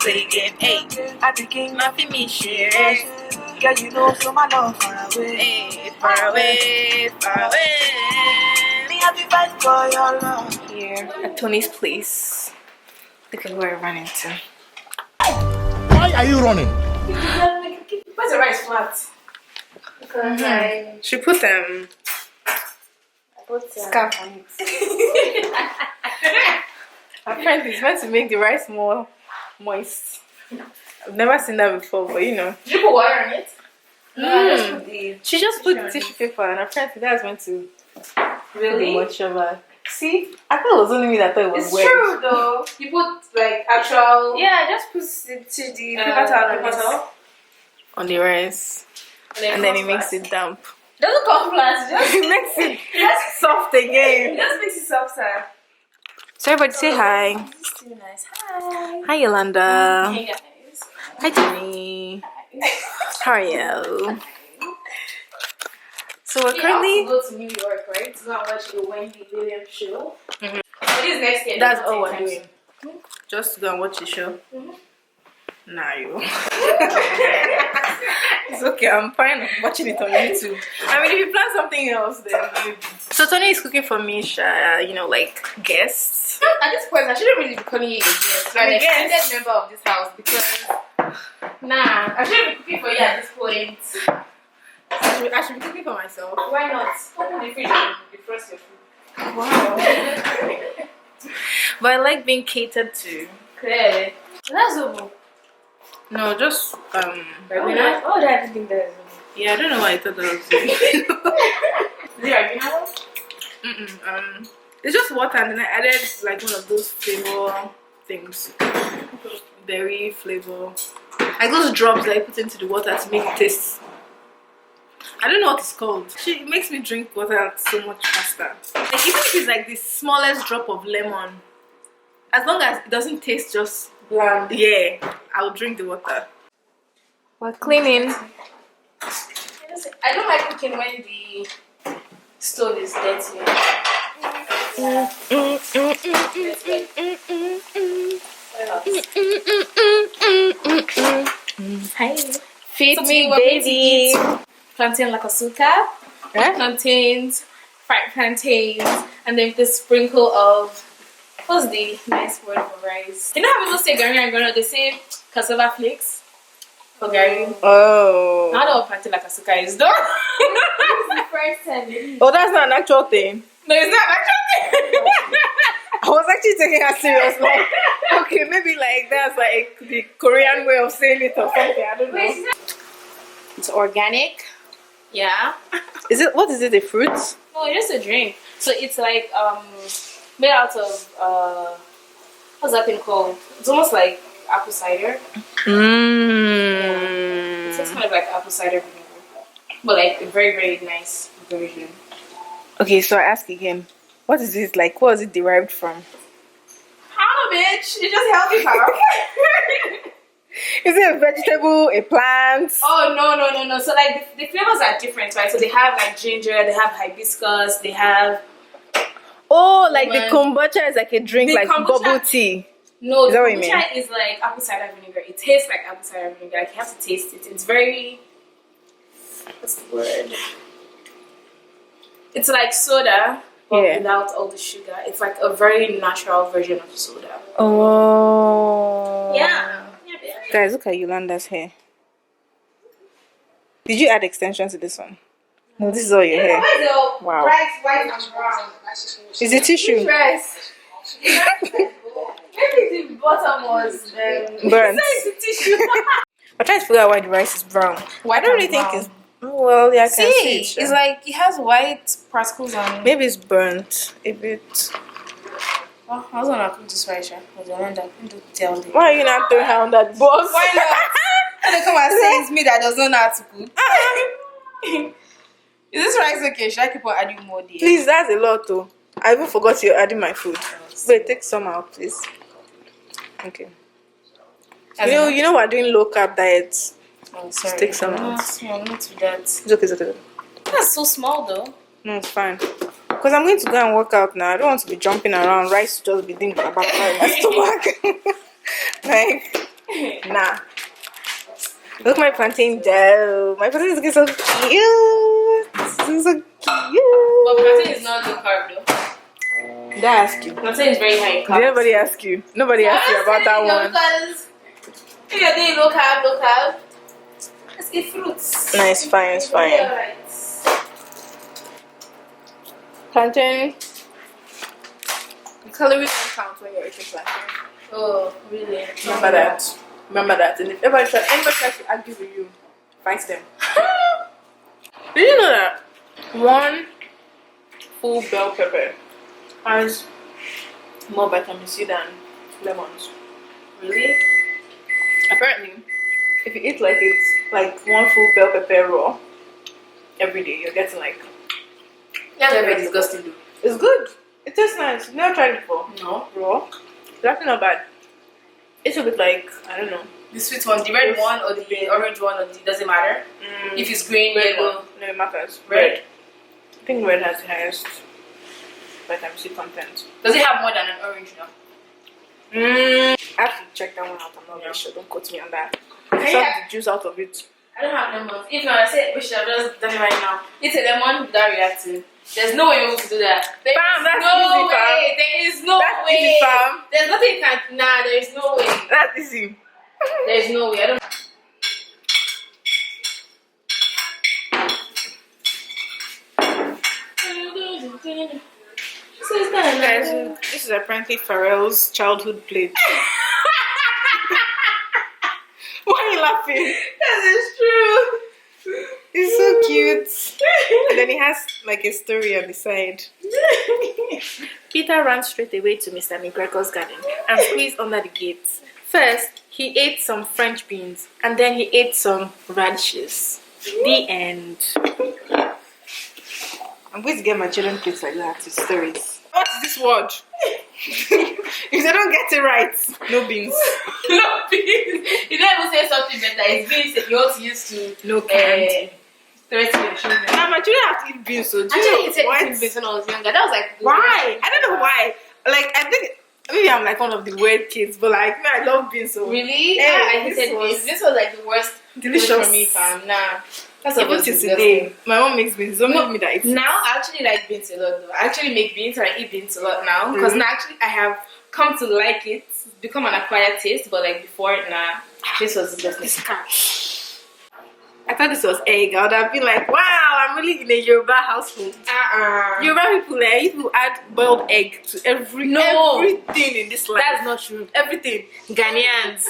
play again. Hey, I be king, nothing me share. Girl, you know, so my love far away. Hey, far away, far away. Me have to fight for your love. Here at Tony's place. Look at where I ran into. Why are you running? Where's the rice flat? Because she put scarf on it. Apparently, it's meant to make the rice more moist. I've never seen that before, but you know. Did you put water on it? No, she just put tissue paper, and apparently that's meant to really much of a. See, I thought it was only me that thought it was it's weird. true though. You put like actual Just put the paper towel on the rice, and then it makes it damp. Doesn't come flat. It makes it soft again. It just makes it softer. So everybody say hi. This is too nice. Hi. Hi Yolanda. Hey guys. Hi Tony. How are you? So we're currently go to New York, right? To go and watch the Wendy Williams show. But this next year. that's all we're doing. Just to go and watch the show. Nah, you. It's okay, I'm fine watching it on YouTube. I mean, if you plan something else, then maybe. So Tony is cooking for me, you know, like guests. At this point, I shouldn't really be calling you a guest. Like an extended member of this house because I shouldn't be cooking for you at this point. I should be cooking for myself. Why not? Open the fridge and defrost your food. Wow. But I like being catered to. Clearly. That's over. No, just Ribena? Oh, I didn't think that is over. Yeah, I don't know why I thought that was it. Is it Ribena? It's just water, and then I added like one of those flavor things, berry flavor, like those drops that I put into the water to make it taste. I don't know what it's called. It makes me drink water so much faster. Like even if it's like the smallest drop of lemon, as long as it doesn't taste just Bland. yeah, I'll drink the water. We're cleaning. I don't like cooking when the stove is dirty. Hi. Feed me, baby. Plantain lakasuka. Plantains, fried plantains, and then the sprinkle of what's the nice word for rice? You know how people say gari and granola? They say cassava flakes for gari. Oh. I don't know what plantain lakasuka is though. It's the first time. Oh, that's not an actual thing. No, it's not actually. I was actually taking her serious. Like, okay, maybe like that's like the Korean way of saying it or something. I don't know. It's organic. Yeah. Is it? What is it? A fruit? No, it's just a drink. So it's like made out of what's that thing called? It's almost like apple cider. Mmm. It's just kind of like apple cider vinegar, but like a very very nice version. Okay, so I ask again. What is it like? What is it derived from? I don't know, bitch. It's just healthy power. Is it a vegetable, a plant? Oh no. So like the flavors are different, right? So they have like ginger, they have hibiscus, they have. Oh, like the kombucha is like a drink, like bubble tea. No, is that what you kombucha mean? is like apple cider vinegar. It tastes like apple cider vinegar. Like you have to taste it. It's very. What's the word? It's like soda, but without all the sugar. It's like a very natural version of soda. Oh. Yeah. Guys, look at Yolanda's hair. Did you add extensions to this one? No, this is all your hair. Wow. Rice, white and brown. Is it tissue? Which rice? Maybe the bottom was burnt. The tissue. I'm trying to figure out why the rice is brown. I don't really think it's. Oh, well, yeah, I can see it. It's like it has white particles on it. Maybe it's burnt a bit. Oh, I was gonna cook this rice, but Yolanda couldn't tell me. Why are you not throwing her on that boss? Why not? They come and say it's me that does not know how to cook. Is this rice okay? Should I keep on adding more there? Please, that's a lot though. I even forgot you're adding my food. Wait, take some out, please. Okay. You know we're doing low carb diets. Oh, sorry. Just take some out. No, not to that. It's okay. That's so small though. No, it's fine. Because I'm going to go and work out now. I don't want to be jumping around. Rice just be thinking about my stomach. Like, Nah. Look, my plantain dough. My plantain is looking so cute. It's so cute. But plantain is not low carb though. Did I ask you? Plantain is very high in Did carbs. anybody ask you? Nobody asked you about that one. Because if you're doing low carb, let's eat fruits. No, it's fine. It's fine. Alright. Plantain. The calories don't count when you're eating plantain. Oh, really? Remember that. Remember that. And if anybody tries to argue with you, fight them. Did you know that one full bell pepper has more vitamin C than lemons? Really? Apparently, if you eat like one full bell pepper raw every day, you're getting like. That's very disgusting though. It's good. It tastes nice. You never tried it before? No. Raw? It's actually not bad. It's a bit like, I don't know. The sweet one, the red one or the orange one, or doesn't matter. If it's green, Red yellow. one. No, it matters. Red. I think red has the highest vitamin C content. Does it have more than an orange now? I have to check that one out. I'm not very sure. Don't quote me on that. Okay, Suck yeah. the juice out of it. I don't have lemons. If not, I said we should have just done it right now. Eat a lemon without reacting. There's no way you're able to do that. There's Fam, that's no easy, way. fam. There is no That's way. easy, fam. There's nothing you can. Nah, there is no way. That's easy. There is no way. I don't. So it's kind of Guys, nice. this is apparently Pharrell's childhood plate. Why are you laughing? That is true. It's so cute. And then he has like a story on the side. Peter ran straight away to Mr. McGregor's garden and squeezed under the gates. First, he ate some French beans and then he ate some radishes. The end. I'm going to get my children plates like that with stories. What is this word? If they don't get it right, no beans. No beans. You don't even say something better. It's beans that you also used to No candy. threaten your children. Now my children have to eat beans, so do Actually, you it's know eating beans when I was younger. That was like why? I don't know why. Like I think maybe I'm like one of the weird kids, but like I love beans so Really? Hey, I this hated was beans. This was like the worst delicious food for me, fam. Nah. That's even what was till disgusting. today. My mom makes beans. Don't make me that. Now I actually like beans a lot though. I actually make beans and I eat beans a lot now. Because now actually I have come to like it. It's become an acquired taste, but like before, nah. This was disgusting. I thought this was egg. I would have been like, wow, I'm really in a Yoruba household. Yoruba people, you add boiled egg to everything in this life. That's not true. Everything. Ghanaians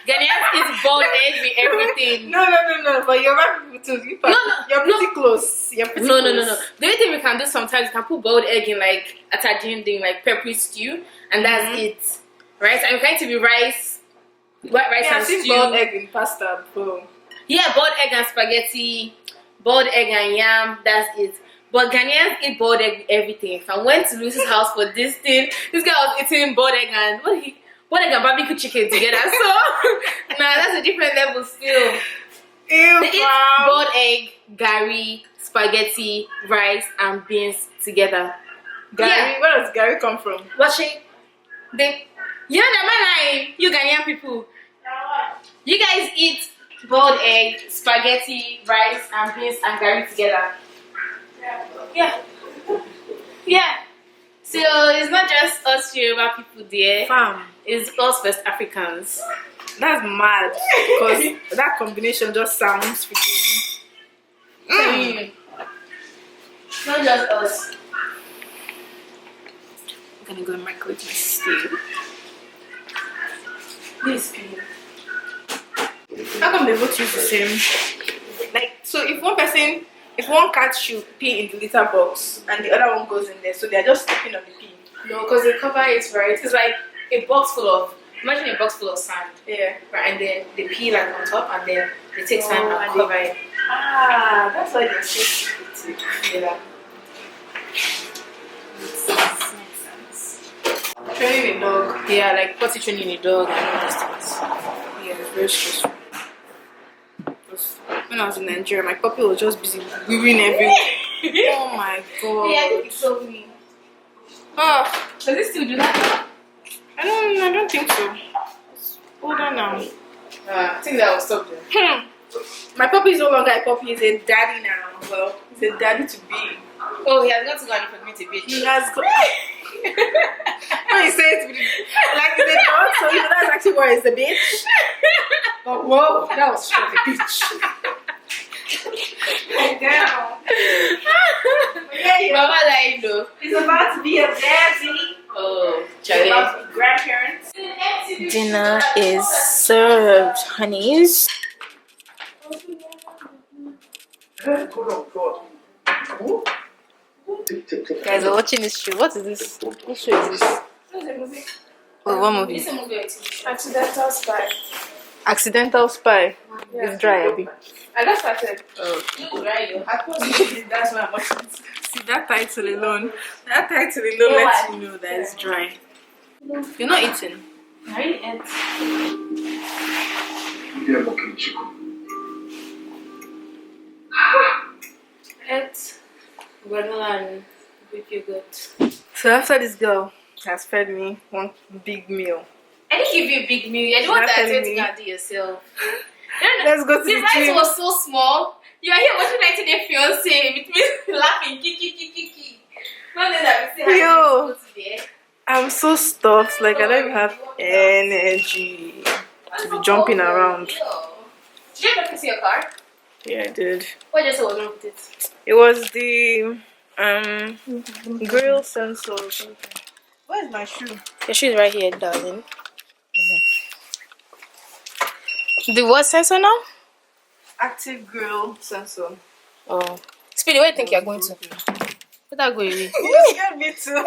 eat boiled egg with everything. No. But Yoruba people too. You're pretty close. You're pretty No. close. The only thing we can do sometimes, you can put boiled egg in like a tajin thing, like peppery stew, and that's it. Right? And it's going to be rice, white rice and stew. Boiled egg in pasta, bro. Yeah, boiled egg and spaghetti, boiled egg and yam, that's it. But Ghanaians eat boiled egg with everything. If I went to Lucy's house for this thing, this guy was eating boiled egg and boiled egg and barbecue chicken together. So nah, that's a different level still. They eat boiled egg, gari, spaghetti, rice, and beans together. Gary, Yeah. where does Gary come from? Watching, you know that man, you Ghanaian people, you guys eat boiled egg, spaghetti, rice, and beans and gari together. Yeah. So it's not just us Yoruba people there. Fam. It's us West Africans. That's mad. Because that combination just sounds freaking. It's not just us. I'm gonna go and microwave my stew. This people. How come they both use the same? Like, so if one cat should pee in the litter box and the other one goes in there, so they're just stepping on the pee. No, because they cover it right. It's like a box full of. Imagine a box full of sand. Yeah. Right, and then they pee like on top, and then they take sand and cover it. Ah, that's why they're so cute. Yeah. Training a dog. Yeah, like potty training a dog and all those things. Yeah, it's very stressful. When I was in Nigeria, my puppy was just busy weaving everywhere. Oh my god. Yeah, I think it's so mean. Oh, Does it still do that? I don't think so. Hold on now. I think that will stop there. My puppy is no longer a puppy, he's a daddy now. Well, he's a daddy to be. Oh, he has got to go and impregnate a bitch. He has got. When you say it like it's a dog, so you know that's actually why it's a bitch. Oh, whoa, that was straight a bitch. Damn. Mama like though. It's about to be a daddy. Oh, It's about to be grandparents. dinner is served, honeys. Guys, we're watching this show. What is this? What show is this? Oh, what movie? Accidental Spy. Accidental Spy. Yeah. It's dry, Abby. I just started. Oh. I posted that's why I'm watching it. See that title alone. That title alone lets you know that it's dry. You're not eating. I really ate. Ate granola and Greek yogurt. So after this girl has fed me one big meal, I didn't give you a big meal. I don't want Not that telling to me. do yourself. let's go to The the rice gym. was so small. You are here watching 90 Day Fiancé with me laughing, kiki. Not that we say Yo. how you go to there. I'm so stuffed, like I don't even have energy to be jumping around. Did you ever see your car? Yeah, I did. What just was wrong with it? It was the grill sensor or something. Where's my shoe? Your shoe is right here, darling. The what sensor now? Active grill sensor. Oh. Speedy, where do you think you're going to? Where that go away? You scared me too.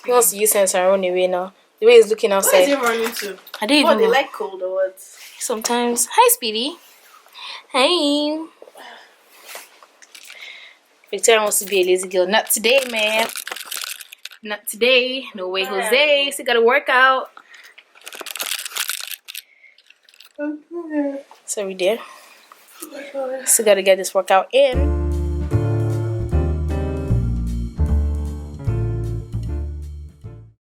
He wants to use sensor and run away now. The way he's looking Where is outside. he running to? I don't What, even they know. like cold or what? Sometimes. Hi, Speedy. Hey. Victoria wants to be a lazy girl. Not today, man. Not today. No way, Jose. Still gotta work out. Sorry, dear. Still gotta get this workout in.